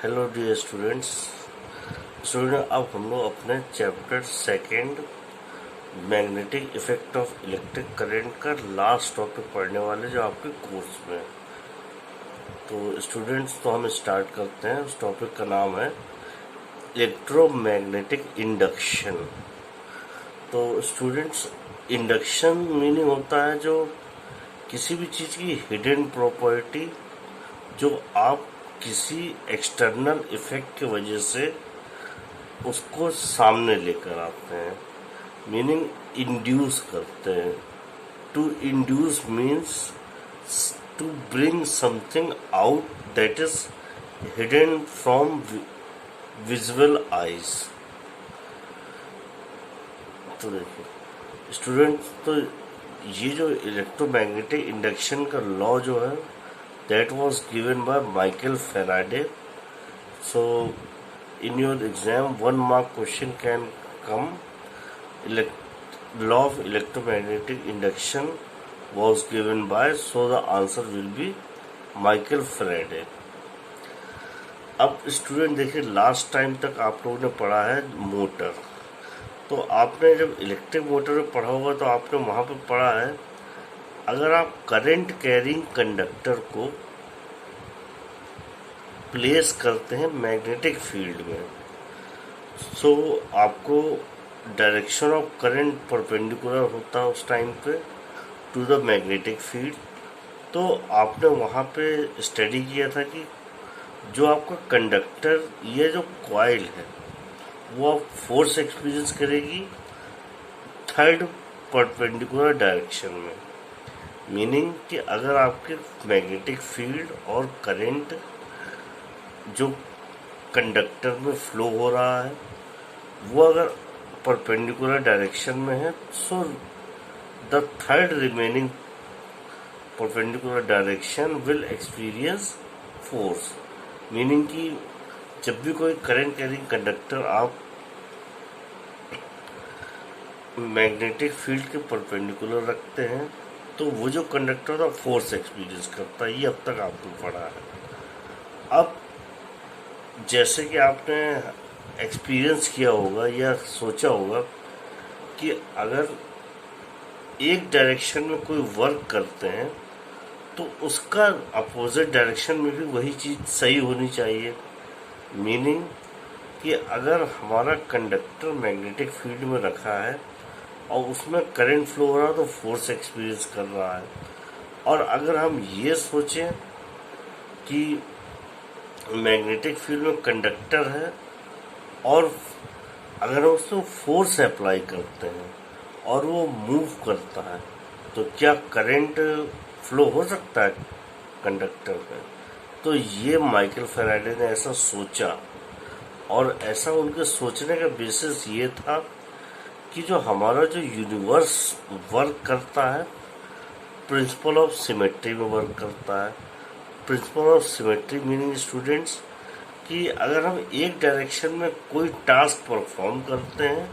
Hello dear students. अब हम लोग अपने chapter second magnetic effect of electric current का लास्ट टॉपिक पढ़ने वाले जो आपके कोर्स में है। तो स्टूडेंट्स तो हम स्टार्ट करते हैं। उस टॉपिक का नाम है इलेक्ट्रोमैग्नेटिक इंडक्शन। तो स्टूडेंट्स, इंडक्शन मीनिंग होता है जो किसी भी चीज़ की हिडन प्रॉपर्टी जो आप किसी एक्सटर्नल इफेक्ट की वजह से उसको सामने लेकर आते हैं, मीनिंग इंड्यूस करते हैं। To induce means to bring something out that is hidden from visual eyes. तो देखिए स्टूडेंट, तो ये जो इलेक्ट्रोमैग्नेटिक इंडक्शन का लॉ जो है that was given by Michael Faraday. So in your exam 1 mark question can come. Law of electromagnetic induction was given by, so the answer will be Michael Faraday. अब student देखिए, last time तक आप लोगों ने पढ़ा है motor. तो आपने जब इलेक्ट्रिक मोटर में पढ़ा होगा तो आपने वहाँ पर पढ़ा है, अगर आप करंट कैरिंग कंडक्टर को प्लेस करते हैं मैग्नेटिक फील्ड में, सो आपको डायरेक्शन ऑफ करंट परपेंडिकुलर होता है उस टाइम पे टू द मैग्नेटिक फील्ड। तो आपने वहाँ पे स्टडी किया था कि जो आपका कंडक्टर, ये जो कॉइल है, वो आप फोर्स एक्सपीरियंस करेगी थर्ड परपेंडिकुलर डायरेक्शन में। मीनिंग कि अगर आपके मैग्नेटिक फील्ड और करंट जो कंडक्टर में फ्लो हो रहा है वो अगर परपेंडिकुलर डायरेक्शन में है, so the third remaining perpendicular direction will experience force. Meaning कि जब भी कोई करंट कैरिंग कंडक्टर आप मैग्नेटिक फील्ड के परपेंडिकुलर रखते हैं तो वो जो कंडक्टर था फोर्स एक्सपीरियंस करता है। ये अब तक आपने पढ़ा है। अब जैसे कि आपने एक्सपीरियंस किया होगा या सोचा होगा कि अगर एक डायरेक्शन में कोई वर्क करते हैं तो उसका अपोजिट डायरेक्शन में भी वही चीज़ सही होनी चाहिए। मीनिंग कि अगर हमारा कंडक्टर मैग्नेटिक फील्ड में रखा है और उसमें करंट फ्लो हो रहा है तो फोर्स एक्सपीरियंस कर रहा है। और अगर हम ये सोचें कि मैग्नेटिक फील्ड में कंडक्टर है और अगर हम उसको फोर्स अप्लाई करते हैं और वो मूव करता है तो क्या करंट फ्लो हो सकता है कंडक्टर में? तो ये माइकल फैराडे ने ऐसा सोचा, और ऐसा उनके सोचने का बेसिस ये था कि जो हमारा जो यूनिवर्स वर्क करता है प्रिंसिपल ऑफ सिमेट्री में वर्क करता है। Principle of symmetry meaning students कि अगर हम एक डायरेक्शन में कोई टास्क परफॉर्म करते हैं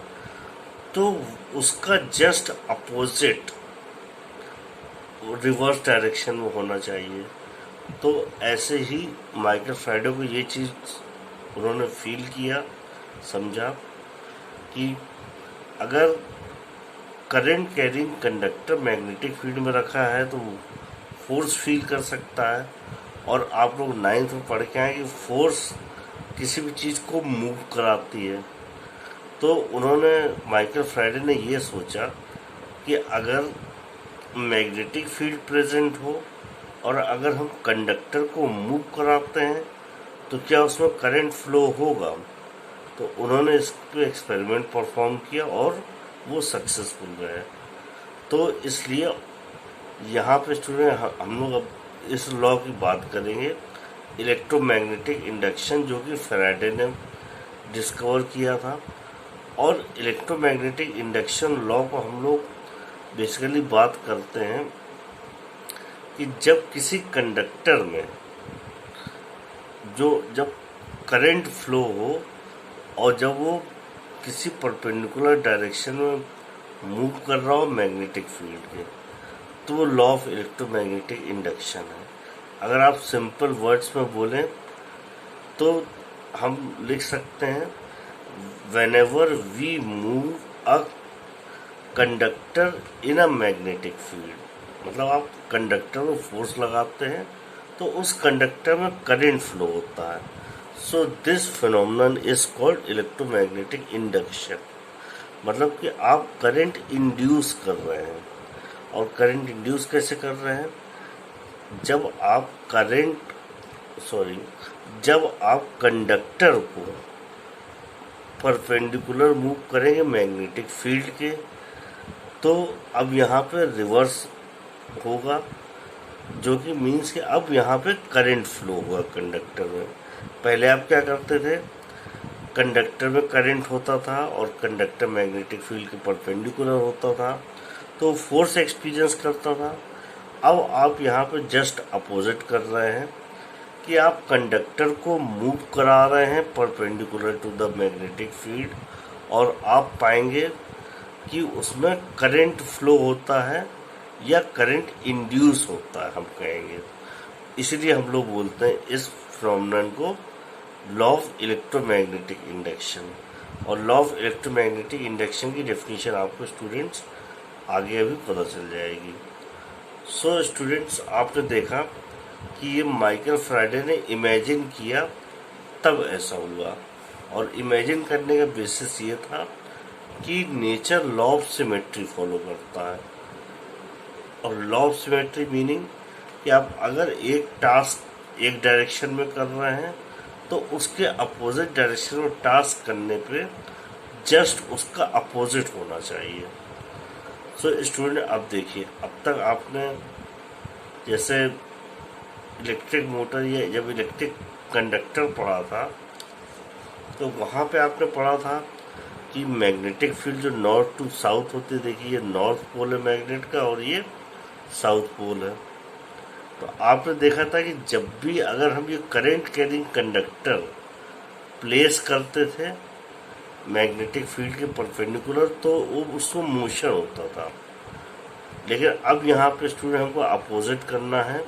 तो उसका जस्ट अपोजिट रिवर्स डायरेक्शन में होना चाहिए। तो ऐसे ही माइकल फैराडे को ये चीज़ उन्होंने फील किया, समझा कि अगर current carrying conductor magnetic field में रखा है तो फोर्स फील कर सकता है। और आप लोग 9th में पढ़ के आए कि फोर्स किसी भी चीज़ को मूव कराती है। तो उन्होंने, माइकल फैराडे ने ये सोचा कि अगर मैग्नेटिक फील्ड प्रेजेंट हो और अगर हम कंडक्टर को मूव कराते हैं तो क्या उसमें करंट फ्लो होगा। तो उन्होंने इस पर एक्सपेरिमेंट परफॉर्म किया और वो सक्सेसफुल रहे। तो इसलिए यहाँ पे स्टूडेंट हम लोग अब इस लॉ की बात करेंगे, इलेक्ट्रोमैग्नेटिक इंडक्शन, जो कि फैराडे ने डिस्कवर किया था। और इलेक्ट्रोमैग्नेटिक इंडक्शन लॉ को हम लोग बेसिकली बात करते हैं कि जब किसी कंडक्टर में जब करंट फ्लो हो और जब वो किसी परपेंडिकुलर डायरेक्शन में मूव कर रहा हो मैग्नेटिक फील्ड के, तो वो लॉ ऑफ इलेक्ट्रोमैग्नेटिक इंडक्शन है। अगर आप सिंपल वर्ड्स में बोलें तो हम लिख सकते हैं whenever we move a conductor in a magnetic field, मतलब आप कंडक्टर में फोर्स लगाते हैं तो उस कंडक्टर में करंट फ्लो होता है। So this phenomenon is called electromagnetic induction, मतलब कि आप करंट इंड्यूस कर रहे हैं। और करंट इंड्यूस कैसे कर रहे हैं? जब आप कंडक्टर को परपेंडिकुलर मूव करेंगे मैग्नेटिक फील्ड के, तो अब यहाँ पे रिवर्स होगा, जो कि मीन्स कि अब यहाँ पे करंट फ्लो होगा कंडक्टर में। पहले आप क्या करते थे, कंडक्टर में करंट होता था और कंडक्टर मैग्नेटिक फील्ड के परपेंडिकुलर होता था तो फोर्स एक्सपीरियंस करता था। अब आप यहाँ पे जस्ट अपोजिट कर रहे हैं कि आप कंडक्टर को मूव करा रहे हैं perpendicular to the magnetic field, और आप पाएंगे कि उसमें करंट फ्लो होता है या करंट इंड्यूस होता है, हम कहेंगे। इसलिए हम लोग बोलते हैं इस फिनोमेनन को लॉ ऑफ इलेक्ट्रोमैग्नेटिक इंडक्शन। और लॉ ऑफ इलेक्ट्रोमैग्नेटिक इंडक्शन की डेफिनेशन आपको स्टूडेंट्स आगे अभी पता चल जाएगी। सो स्टूडेंट्स, आपने देखा कि ये माइकल फैराडे ने इमेजिन किया तब ऐसा हुआ, और इमेजिन करने का बेसिस ये था कि nature law of symmetry follow करता है। और लॉ ऑफ सिमेट्री मीनिंग कि आप अगर एक टास्क एक डायरेक्शन में कर रहे हैं तो उसके अपोजिट डायरेक्शन में टास्क करने पे जस्ट उसका अपोजिट होना चाहिए। सो स्टूडेंट, अब देखिए, अब तक आपने जैसे इलेक्ट्रिक मोटर या जब इलेक्ट्रिक कंडक्टर पढ़ा था तो वहाँ पे आपने पढ़ा था कि मैग्नेटिक फील्ड जो नॉर्थ टू साउथ होती है, देखिए ये नॉर्थ पोल है मैग्नेट का और ये साउथ पोल है। तो आपने देखा था कि जब भी अगर हम ये करंट कैरिंग कंडक्टर प्लेस करते थे मैग्नेटिक फील्ड के परपेंडिकुलर तो वो उसको मोशन होता था। लेकिन अब यहाँ पे स्टूडेंट हमको अपोजिट करना है,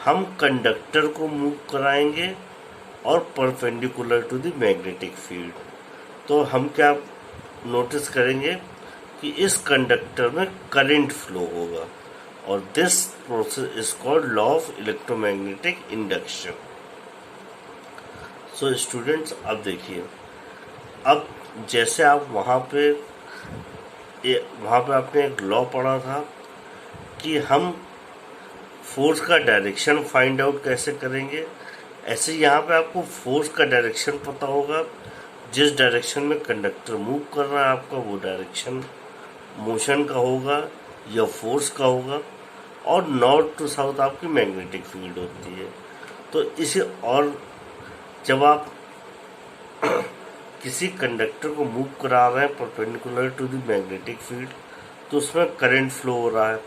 हम कंडक्टर को मूव कराएंगे और perpendicular to the magnetic field. तो हम क्या नोटिस करेंगे कि इस कंडक्टर में करंट फ्लो होगा, और this process is called law of electromagnetic induction. So students, अब देखिए, अब जैसे आप वहाँ पे आपने एक लॉ पढ़ा था कि हम फोर्स का डायरेक्शन फाइंड आउट कैसे करेंगे, ऐसे यहाँ पे आपको फोर्स का डायरेक्शन पता होगा। जिस डायरेक्शन में कंडक्टर मूव कर रहा है आपका वो डायरेक्शन मोशन का होगा या फोर्स का होगा, और नॉर्थ टू साउथ आपकी मैग्नेटिक फील्ड होती है। तो इसे, और जब आप किसी कंडक्टर को मूव करा रहे हैं perpendicular to the magnetic field तो उसमें करंट फ्लो हो रहा है,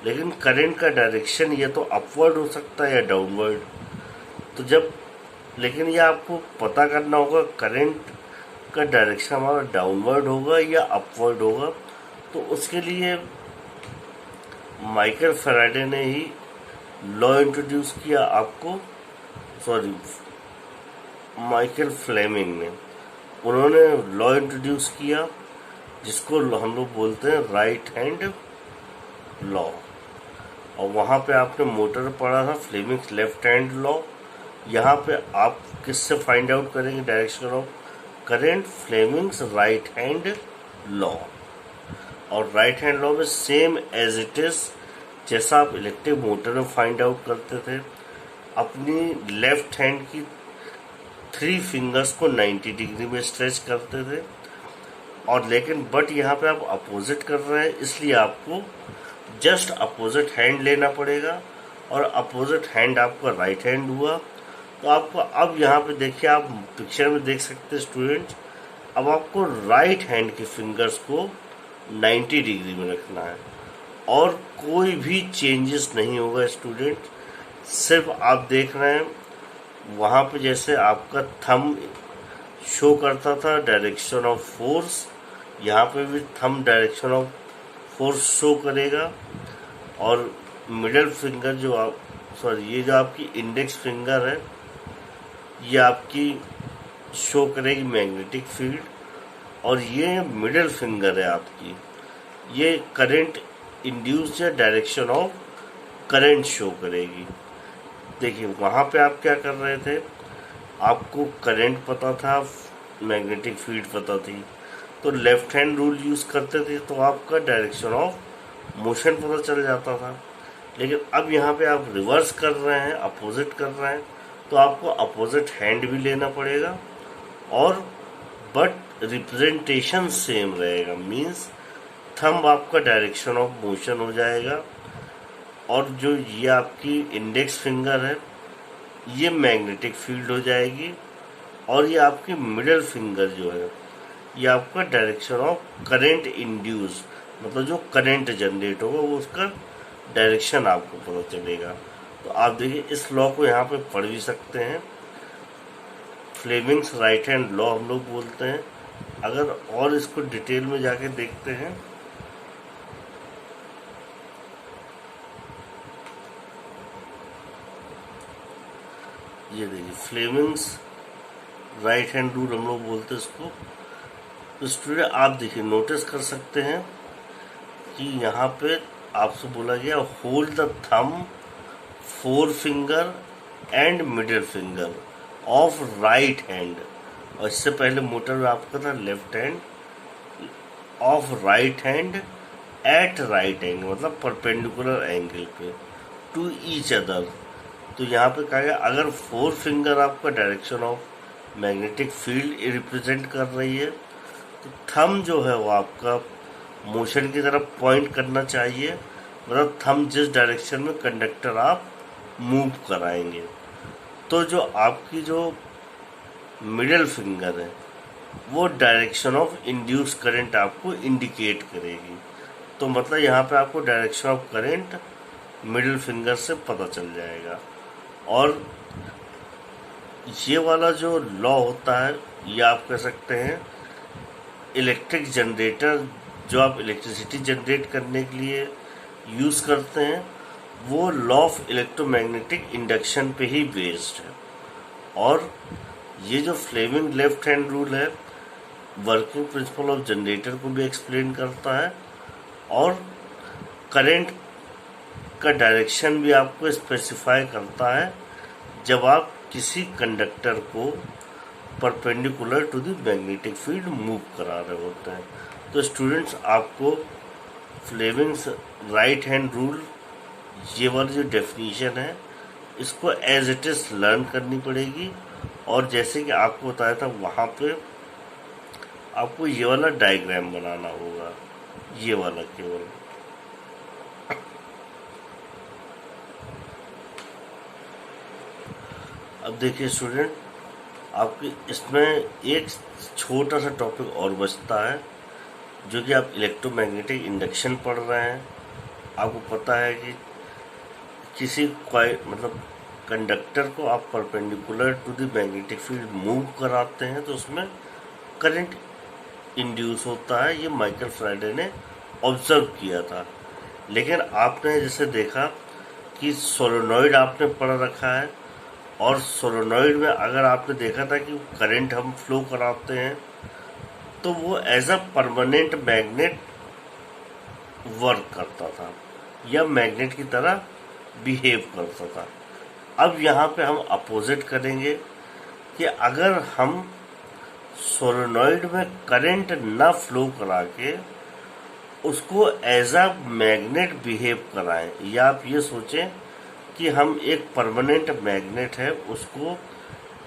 लेकिन करंट का डायरेक्शन या तो अपवर्ड हो सकता है या डाउनवर्ड। तो जब, लेकिन ये आपको पता करना होगा करंट का डायरेक्शन हमारा डाउनवर्ड होगा या अपवर्ड होगा। तो उसके लिए माइकल फैराडे ने ही लॉ इंट्रोड्यूस किया आपको, माइकल फ्लेमिंग ने, उन्होंने लॉ इंट्रोड्यूस किया जिसको हम लोग बोलते हैं राइट हैंड लॉ। और वहाँ पे आपने मोटर पढ़ा था फ्लेमिंग्स लेफ्ट हैंड लॉ। यहाँ पे आप किससे फाइंड आउट करेंगे direction of current? Fleming's right hand law. और राइट हैंड लॉ में सेम एज इट इज जैसा आप इलेक्ट्रिक मोटर में फाइंड आउट करते थे, अपनी लेफ्ट हैंड की 3 फिंगर्स को 90 डिग्री में स्ट्रेच करते थे। और लेकिन बट यहाँ पे आप अपोजिट कर रहे हैं, इसलिए आपको जस्ट अपोजिट हैंड लेना पड़ेगा, और अपोजिट हैंड आपका राइट हैंड हुआ। तो आपको अब यहाँ पे देखिए, आप पिक्चर में देख सकते हैं स्टूडेंट्स, अब आपको राइट हैंड के फिंगर्स को 90 डिग्री में रखना है और कोई भी चेंजेस नहीं होगा स्टूडेंट। सिर्फ आप देख रहे हैं वहाँ पे जैसे आपका थंब शो करता था डायरेक्शन ऑफ फोर्स, यहाँ पे भी thumb direction of force show करेगा। और मिडिल फिंगर जो आप ये जो आपकी इंडेक्स फिंगर है, ये आपकी शो करेगी मैग्नेटिक फील्ड, और ये मिडिल फिंगर है आपकी, ये करंट इंड्यूस या डायरेक्शन ऑफ करंट शो करेगी। देखिए वहाँ पे आप क्या कर रहे थे, आपको करंट पता था, मैग्नेटिक फील्ड पता थी, तो लेफ्ट हैंड रूल यूज़ करते थे तो आपका डायरेक्शन ऑफ मोशन पता चल जाता था। लेकिन अब यहाँ पे आप रिवर्स कर रहे हैं, अपोजिट कर रहे हैं, तो आपको अपोजिट हैंड भी लेना पड़ेगा, और बट रिप्रेजेंटेशन सेम रहेगा। मीन्स थंब आपका डायरेक्शन ऑफ मोशन हो जाएगा, और जो ये आपकी इंडेक्स फिंगर है ये मैग्नेटिक फील्ड हो जाएगी, और ये आपकी मिडिल फिंगर जो है ये आपका डायरेक्शन ऑफ करंट इंड्यूस, मतलब जो करंट जनरेट होगा वो उसका डायरेक्शन आपको पता चलेगा। तो आप देखिए इस लॉ को यहाँ पे पढ़ भी सकते हैं, फ्लेमिंग्स राइट हैंड लॉ हम लोग बोलते हैं। अगर और इसको डिटेल में जाके देखते हैं, ये देखिए फ्लेमिंग्स राइट हैंड रूल हम लोग बोलते हैं इसको। तो स्टूडेंट आप देखिए नोटिस कर सकते हैं कि यहाँ पे आपसे बोला गया hold the thumb, four finger and middle finger of right hand, और इससे पहले मोटर में आपका था left hand, of right hand eight right angle, मतलब परपेंडिकुलर एंगल पे टू ईच अदर। तो यहाँ पे कहा गया अगर फोर फिंगर आपका direction of magnetic field represent कर रही है, तो थंब जो है वो आपका मोशन की तरफ पॉइंट करना चाहिए, मतलब थंब जिस डायरेक्शन में कंडक्टर आप मूव कराएंगे। तो जो आपकी जो मिडिल फिंगर है वो डायरेक्शन ऑफ इंड्यूस करंट आपको इंडिकेट करेगी। तो मतलब यहाँ पे आपको direction of current middle finger से पता चल जाएगा। और ये वाला जो लॉ होता है ये आप कह सकते हैं इलेक्ट्रिक जनरेटर, जो आप इलेक्ट्रिसिटी जनरेट करने के लिए यूज़ करते हैं, वो लॉ ऑफ इलेक्ट्रोमैग्नेटिक इंडक्शन पे ही बेस्ड है। और ये जो फ्लेमिंग लेफ्ट हैंड रूल है वर्किंग प्रिंसिपल ऑफ जनरेटर को भी एक्सप्लेन करता है, और करंट का डायरेक्शन भी आपको स्पेसिफाई करता है जब आप किसी कंडक्टर को perpendicular to the magnetic field move करा रहे होते हैं। तो स्टूडेंट्स आपको फ्लेमिंग्स राइट हैंड रूल ये वाली जो डेफिनेशन है इसको एज इट इज लर्न करनी पड़ेगी। और जैसे कि आपको बताया था वहाँ पे आपको ये वाला डायग्राम बनाना होगा, ये वाला केवल। अब देखिए स्टूडेंट आपकी इसमें एक छोटा सा टॉपिक और बचता है, जो कि आप इलेक्ट्रोमैग्नेटिक इंडक्शन पढ़ रहे हैं। आपको पता है कि किसी मतलब कंडक्टर को आप perpendicular to the magnetic field move कराते हैं तो उसमें करंट इंड्यूस होता है। ये माइकल फैराडे ने ऑब्जर्व किया था। लेकिन आपने जैसे देखा कि सोलेनॉइड आपने पढ़ रखा है, और सोलेनॉइड में अगर आपने देखा था कि करंट हम फ्लो कराते हैं तो वो as a permanent magnet work करता था या मैग्नेट की तरह बिहेव करता था। अब यहाँ पे हम अपोजिट करेंगे कि अगर हम सोलेनॉइड में करंट ना फ्लो करा के उसको एज अ मैग्नेट बिहेव कराएं, या आप ये सोचें कि हम एक परमानेंट मैग्नेट है उसको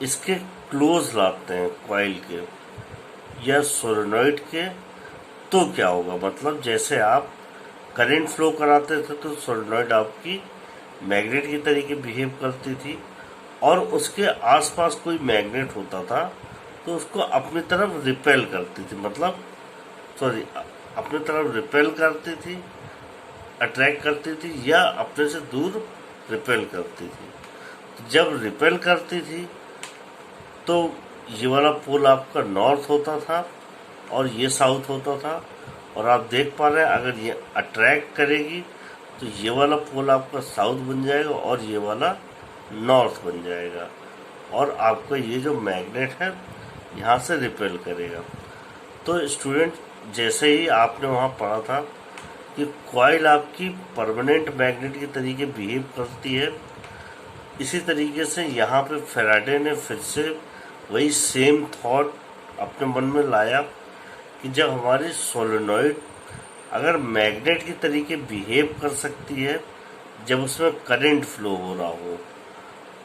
इसके क्लोज लाते हैं कॉइल के या सोलेनॉइड के, तो क्या होगा, मतलब जैसे आप करंट फ्लो कराते थे तो सोलेनॉइड आपकी मैग्नेट की तरीके बिहेव करती थी, और उसके आसपास कोई मैग्नेट होता था तो उसको अपनी तरफ रिपेल करती थी, मतलब अपनी तरफ रिपेल करती थी, अट्रैक्ट करती थी, या अपने से दूर रिपेल करती थी। तो जब रिपेल करती थी तो ये वाला पोल आपका नॉर्थ होता था और ये साउथ होता था, और आप देख पा रहे हैं अगर ये अट्रैक्ट करेगी तो ये वाला पोल आपका साउथ बन जाएगा और ये वाला नॉर्थ बन जाएगा, और आपका ये जो मैग्नेट है यहाँ से रिपेल करेगा। तो स्टूडेंट, जैसे ही आपने वहाँ पढ़ा था कि कॉइल आपकी परमानेंट मैग्नेट के तरीके बिहेव करती है, इसी तरीके से यहाँ पे फैराडे ने फिर से वही सेम थॉट अपने मन में लाया कि जब हमारी सोलेनॉइड अगर मैग्नेट की तरीके बिहेव कर सकती है जब उसमें करंट फ्लो हो रहा हो,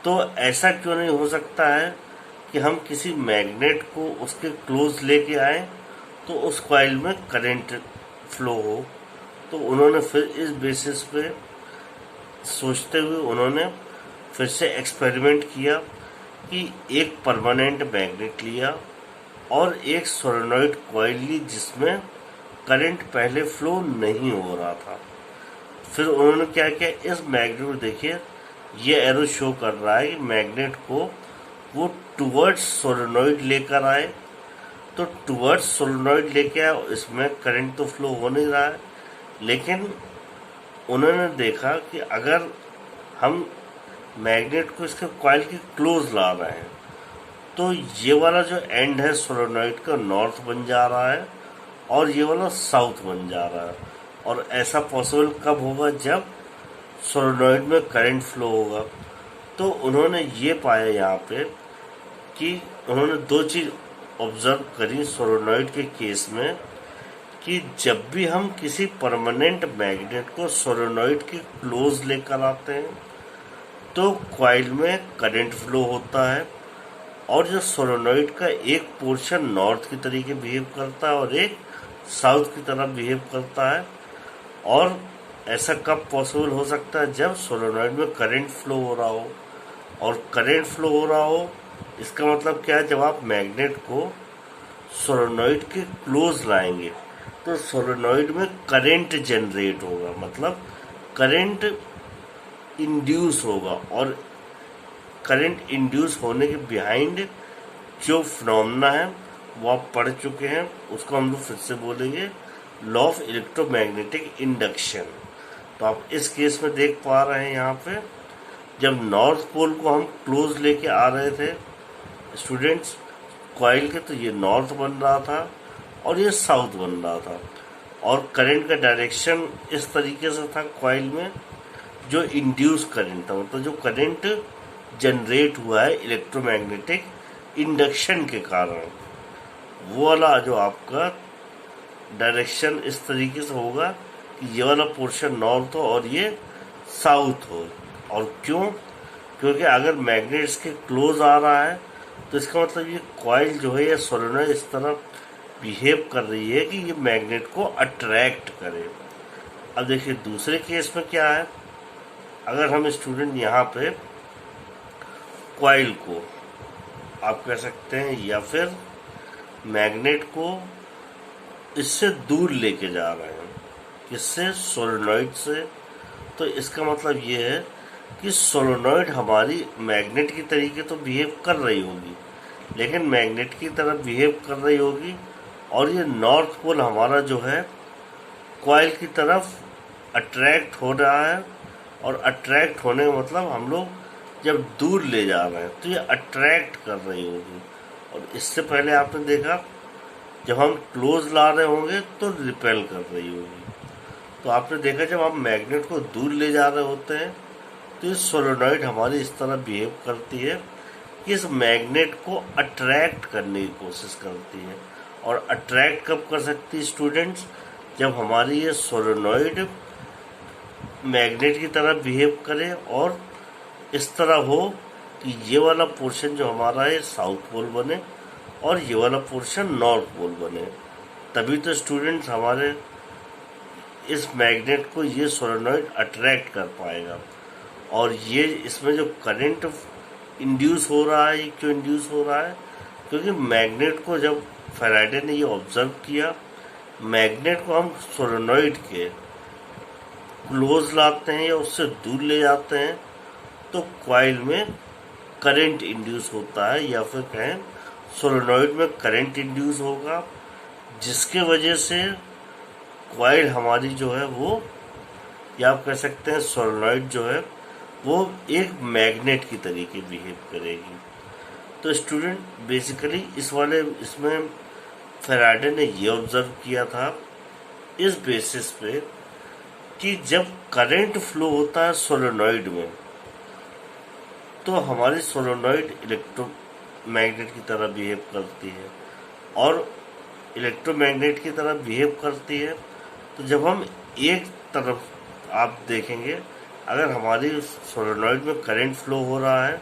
तो ऐसा क्यों नहीं हो सकता है कि हम किसी मैग्नेट को उसके क्लोज लेके आए तो उस कॉइल में करंट फ्लो हो। तो उन्होंने फिर इस बेसिस पे सोचते हुए उन्होंने फिर से एक्सपेरिमेंट किया कि एक परमानेंट मैग्नेट लिया और एक सोलेनॉइड कॉइल ली जिसमें करंट पहले फ्लो नहीं हो रहा था। फिर उन्होंने क्या किया, इस मैग्नेट को देखिए, ये एरो शो कर रहा है कि मैग्नेट को वो टुवर्ड्स सोलेनॉइड लेकर आए। तो टुवर्ड्स सोलेनॉइड लेके आए, इसमें करंट तो फ्लो हो नहीं रहा है, लेकिन उन्होंने देखा कि अगर हम मैग्नेट को इसके कॉइल के क्लोज ला रहे हैं तो ये वाला जो एंड है सोलेनॉइड का नॉर्थ बन जा रहा है और ये वाला साउथ बन जा रहा है। और ऐसा पॉसिबल कब होगा, जब सोलेनॉइड में करंट फ्लो होगा। तो उन्होंने ये पाया यहाँ पे कि उन्होंने दो चीज़ ऑब्जर्व करी सोलेनॉइड के केस में कि जब भी हम किसी परमानेंट मैग्नेट को सोलेनॉइड के क्लोज लेकर आते हैं तो कॉइल में करंट फ्लो होता है और जो सोलेनॉइड का एक पोर्शन नॉर्थ की तरीके बिहेव करता है और एक साउथ की तरफ बिहेव करता है। और ऐसा कब पॉसिबल हो सकता है, जब सोलेनॉइड में करंट फ्लो हो रहा हो। और करंट फ्लो हो रहा हो इसका मतलब क्या है, जब आप मैग्नेट को सोलेनॉइड के क्लोज लाएंगे तो सोलेनॉइड में करंट जनरेट होगा, मतलब करंट इंड्यूस होगा। और करंट इंड्यूस होने के बिहाइंड जो फिनोमेना है वो आप पढ़ चुके हैं, उसको हम लोग फिर से बोलेंगे लॉ ऑफ इलेक्ट्रोमैग्नेटिक इंडक्शन। तो आप इस केस में देख पा रहे हैं यहाँ पे, जब नॉर्थ पोल को हम क्लोज लेके आ रहे थे स्टूडेंट्स कॉइल के, तो ये नॉर्थ बन रहा था और ये साउथ बन रहा था और करंट का डायरेक्शन इस तरीके से था कॉइल में, जो इंड्यूस करंट था, मतलब जो करंट जनरेट हुआ है इलेक्ट्रोमैग्नेटिक इंडक्शन के कारण, वो वाला जो आपका डायरेक्शन इस तरीके से होगा कि ये वाला पोर्शन नॉर्थ हो और ये साउथ हो। और क्यों? क्योंकि अगर मैग्नेट इसके क्लोज आ रहा है तो इसका मतलब ये कॉइल जो है या सोलेनॉइड इस तरह बिहेव कर रही है कि ये मैग्नेट को अट्रैक्ट करे। अब देखिए दूसरे केस में क्या है, अगर हम स्टूडेंट यहाँ पे कॉइल को आप कह सकते हैं या फिर मैग्नेट को इससे दूर लेके जा रहे हैं, किससे, सोलेनॉइड से, तो इसका मतलब ये है कि सोलेनॉइड हमारी मैग्नेट की तरीके तो बिहेव कर रही होगी लेकिन मैग्नेट की तरफ बिहेव कर रही होगी और ये नॉर्थ पोल हमारा जो है कॉइल की तरफ अट्रैक्ट हो रहा है। और अट्रैक्ट होने का मतलब हम लोग जब दूर ले जा रहे हैं तो ये अट्रैक्ट कर रही होगी। और इससे पहले आपने देखा जब हम क्लोज ला रहे होंगे तो रिपेल कर रही होगी। तो आपने देखा जब हम मैग्नेट को दूर ले जा रहे होते हैं तो ये सोलेनॉइड हमारी इस तरह बिहेव करती है कि इस मैग्नेट को अट्रैक्ट करने की कोशिश करती है। और अट्रैक्ट कब कर सकती है स्टूडेंट्स, जब हमारी ये सोलेनॉइड मैग्नेट की तरह बिहेव करे और इस तरह हो कि ये वाला पोर्शन जो हमारा है साउथ पोल बने और ये वाला पोर्शन नॉर्थ पोल बने, तभी तो स्टूडेंट्स हमारे इस मैग्नेट को ये सोलेनॉइड अट्रैक्ट कर पाएगा। और ये इसमें जो करंट इंड्यूस हो रहा है, ये क्यों इंड्यूस हो रहा है, क्योंकि मैग्नेट को जब फैराडे ने ये ऑब्जर्व किया, मैग्नेट को हम सोलेनॉइड के क्लोज लाते हैं या उससे दूर ले जाते हैं तो कॉइल में करंट इंड्यूस होता है, या फिर कहें सोलेनॉइड में करंट इंड्यूस होगा, जिसके वजह से कॉइल हमारी जो है वो, या आप कह सकते हैं सोलेनॉइड जो है वो एक मैग्नेट की तरीके बिहेव करेगी। तो स्टूडेंट बेसिकली इसमें फैराडे ने ये ऑब्जर्व किया था इस बेसिस पे कि जब करंट फ्लो होता है सोलेनॉइड में, तो हमारी सोलेनॉइड इलेक्ट्रोमैग्नेट की तरह बिहेव करती है और इलेक्ट्रोमैग्नेट की तरह बिहेव करती है। तो जब हम एक तरफ आप देखेंगे, अगर हमारी सोलेनॉइड में करंट फ्लो हो रहा है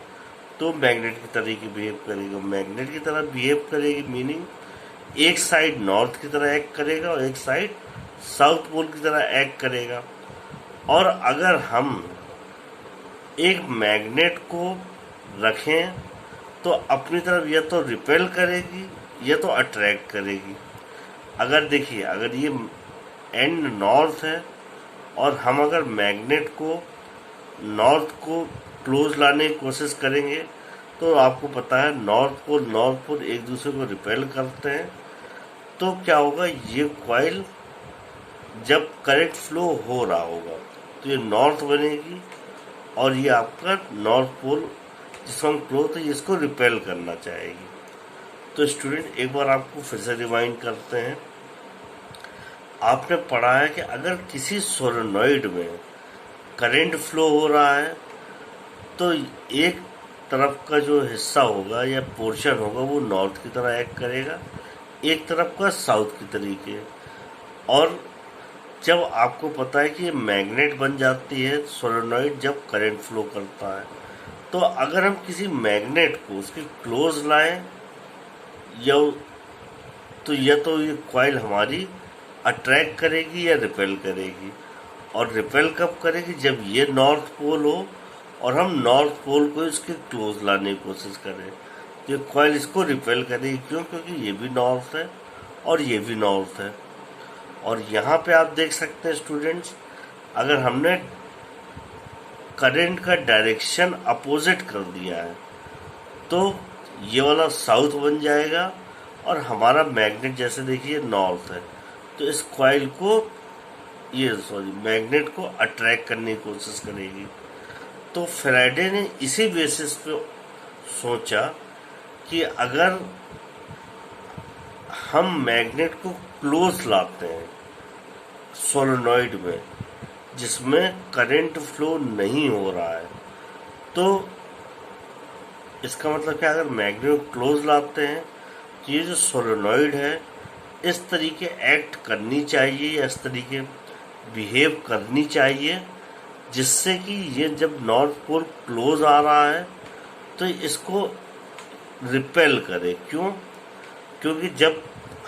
तो मैग्नेट की तरह की बिहेव करेगी, मैग्नेट की तरह बिहेव करेगी मीनिंग एक साइड नॉर्थ की तरह एक्ट करेगा और एक साइड साउथ पोल की तरह एक्ट करेगा। और अगर हम एक मैग्नेट को रखें तो अपनी तरफ या तो रिपेल करेगी या तो अट्रैक्ट करेगी। अगर देखिए, अगर ये एंड नॉर्थ है और हम अगर मैग्नेट को नॉर्थ को क्लोज लाने की कोशिश करेंगे तो आपको पता है नॉर्थ पोल एक दूसरे को रिपेल करते हैं। तो क्या होगा, ये कॉइल जब करंट फ्लो हो रहा होगा तो ये नॉर्थ बनेगी और ये आपका नॉर्थ पोल जिसको हम क्लोज है इसको रिपेल करना चाहेगी। तो स्टूडेंट एक बार आपको फिर से रिवाइंड करते हैं। आपने पढ़ा है कि अगर किसी सोलेनॉइड में करंट फ्लो हो रहा है तो एक तरफ का जो हिस्सा होगा या पोर्शन होगा वो नॉर्थ की तरह एक्ट करेगा, एक तरफ का साउथ की तरीके। और जब आपको पता है कि ये मैग्नेट बन जाती है सोलेनॉइड जब करंट फ्लो करता है, तो अगर हम किसी मैग्नेट को उसके क्लोज लाएं या तो ये कॉइल हमारी अट्रैक्ट करेगी या रिपेल करेगी। और रिपेल कब करेगी, जब ये नॉर्थ पोल हो और हम नॉर्थ पोल को इसके क्लोज लाने की कोशिश करें तो ये कॉइल इसको रिपेल करेगी। क्यों? क्योंकि ये भी नॉर्थ है और ये भी नॉर्थ है। और यहाँ पे आप देख सकते हैं स्टूडेंट्स, अगर हमने करंट का डायरेक्शन अपोजिट कर दिया है तो ये वाला साउथ बन जाएगा और हमारा मैग्नेट जैसे देखिए नॉर्थ है, तो इस कॉइल को मैग्नेट को अट्रैक्ट करने की कोशिश करेगी। तो फैराडे ने इसी बेसिस पे सोचा कि अगर हम मैग्नेट को क्लोज लाते हैं सोलेनॉइड में जिसमें करंट फ्लो नहीं हो रहा है, तो इसका मतलब क्या, अगर मैग्नेट को क्लोज लाते हैं तो ये जो सोलेनॉइड है इस तरीके एक्ट करनी चाहिए या इस तरीके बिहेव करनी चाहिए जिससे कि ये जब नॉर्थ पोल क्लोज आ रहा है तो इसको रिपेल करे। क्यों? क्योंकि जब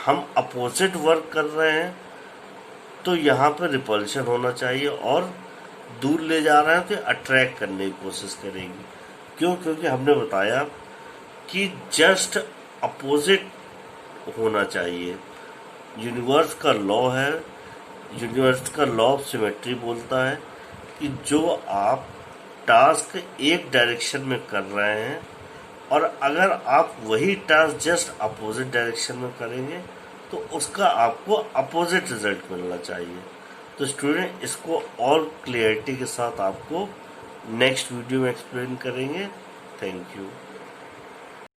हम अपोजिट वर्क कर रहे हैं तो यहाँ पर रिपल्शन होना चाहिए और दूर ले जा रहा है तो अट्रैक्ट करने की कोशिश करेगी। क्यों? क्योंकि हमने बताया कि जस्ट अपोजिट होना चाहिए। यूनिवर्स का लॉ है, यूनिवर्स का लॉ ऑफ सिमेट्री बोलता है कि जो आप टास्क एक डायरेक्शन में कर रहे हैं और अगर आप वही टास्क जस्ट अपोजिट डायरेक्शन में करेंगे तो उसका आपको अपोजिट रिजल्ट मिलना चाहिए। तो स्टूडेंट इसको और क्लियरिटी के साथ आपको नेक्स्ट वीडियो में एक्सप्लेन करेंगे। Thank you.